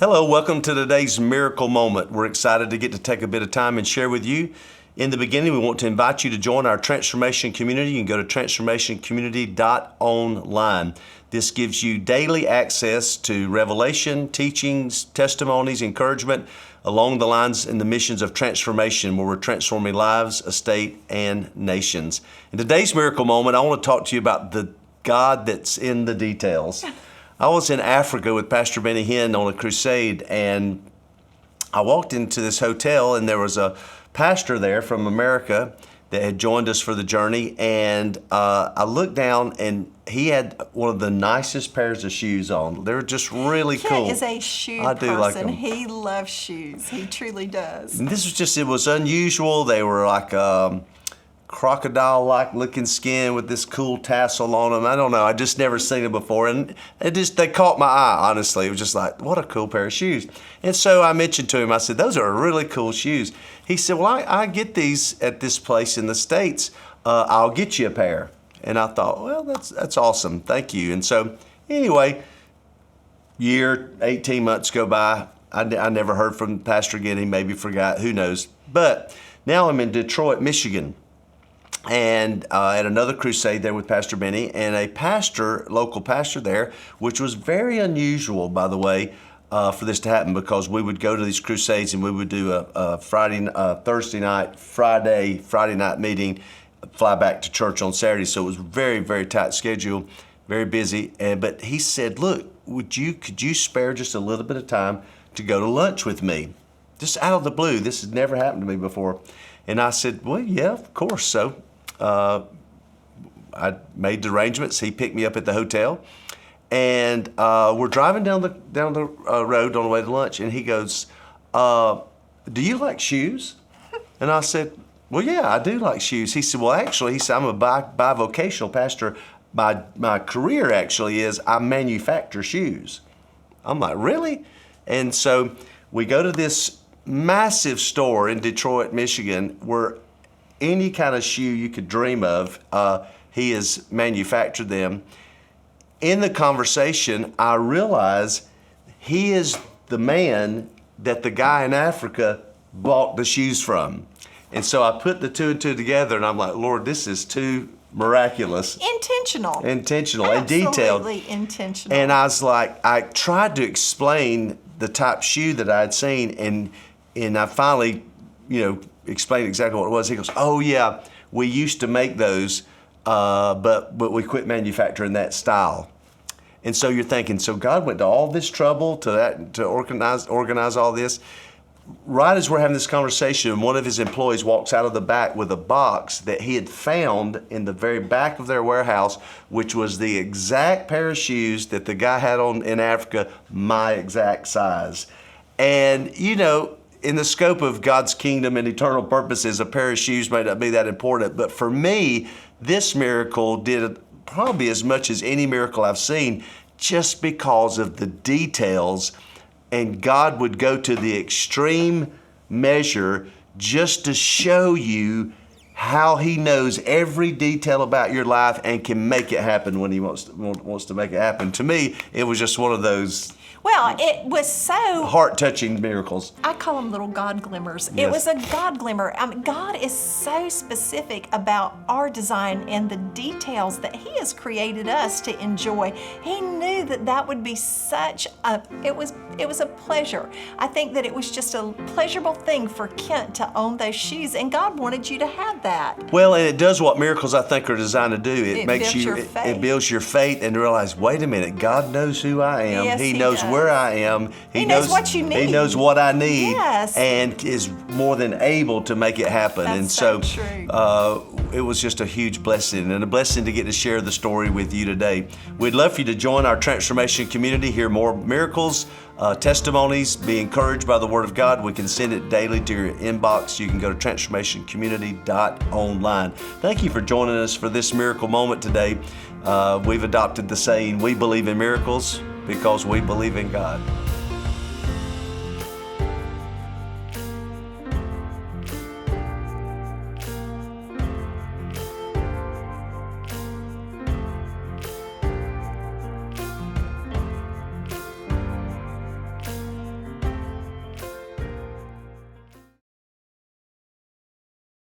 Hello, welcome to today's Miracle Moment. We're excited to get to take a bit of time and share with you. In the beginning, we want to invite you to join our transformation community. You can go to transformationcommunity.online. This gives you daily access to revelation, teachings, testimonies, encouragement along the lines and the missions of transformation, where we're transforming lives, estate, and nations. In today's Miracle Moment, I want to talk to you about the God that's in the details. I was in Africa with Pastor Benny Hinn on a crusade, and I walked into this hotel, and there was a pastor there from America that had joined us for the journey, and I looked down, and he had one of the nicest pairs of shoes on. They were just really cool. Kent is a shoe person. Like them. He loves shoes. He truly does. And this was just, it was unusual. They were like crocodile-like looking skin with this cool tassel on them. I don't know, I just never seen them before, and they caught my eye, honestly. It was just like, what a cool pair of shoes. And so I mentioned to him, I said, those are really cool shoes. He said, well, I get these at this place in the States. I'll get you a pair. And I thought, well, that's awesome, thank you. And so anyway, 18 months go by. I never heard from the pastor again. He maybe forgot, who knows. But now I'm in Detroit, Michigan, and at another crusade there with Pastor Benny, and a pastor, local pastor there, which was very unusual, by the way, for this to happen, because we would go to these crusades and we would do a Thursday night, Friday night meeting, fly back to church on Saturday. So it was very, very tight schedule, very busy. But he said, look, could you spare just a little bit of time to go to lunch with me? Just out of the blue. This has never happened to me before. And I said, well, yeah, of course. So I made the arrangements. He picked me up at the hotel, and we're driving down the road on the way to lunch, and he goes, do you like shoes? And I said, well, yeah, I do like shoes. He said, well, actually, I'm a bivocational pastor. My career actually is I manufacture shoes. I'm like, really? And so we go to this massive store in Detroit, Michigan, where any kind of shoe you could dream of, he has manufactured them. In the conversation, I realize he is the man that the guy in Africa bought the shoes from. And so I put the two and two together, and I'm like, Lord, this is too miraculous. Intentional and detailed. Absolutely intentional. And I was like, I tried to explain the type of shoe that I had seen, and I finally, explained exactly what it was. He goes, oh yeah, we used to make those, but we quit manufacturing that style. And so you're thinking, so God went to all this trouble to organize all this. Right as we're having this conversation, one of his employees walks out of the back with a box that he had found in the very back of their warehouse, which was the exact pair of shoes that the guy had on in Africa, my exact size. And in the scope of God's kingdom and eternal purposes, a pair of shoes may not be that important. But for me, this miracle did probably as much as any miracle I've seen, just because of the details. And God would go to the extreme measure just to show you how He knows every detail about your life and can make it happen when He wants to make it happen. To me, it was just one of those it was so heart-touching miracles. I call them little God glimmers. Yes. It was a God glimmer. God is so specific about our design and the details that He has created us to enjoy. He knew that would be it was a pleasure. I think that it was just a pleasurable thing for Kent to own those shoes, and God wanted you to have that. Well, and it does what miracles I think are designed to do. It makes builds your faith. It builds your faith, and realize, wait a minute, God knows who I am. Yes, He knows does. where I am. He knows what you need. He knows what I need. Yes. And is more than able to make it happen. That's and so true. It was just a huge blessing, and a blessing to get to share the story with you today. We'd love for you to join our transformation community, hear more miracles, testimonies, be encouraged by the Word of God. We can send it daily to your inbox. You can go to transformationcommunity.online. Thank you for joining us for this miracle moment today. We've adopted the saying, we believe in miracles because we believe in God.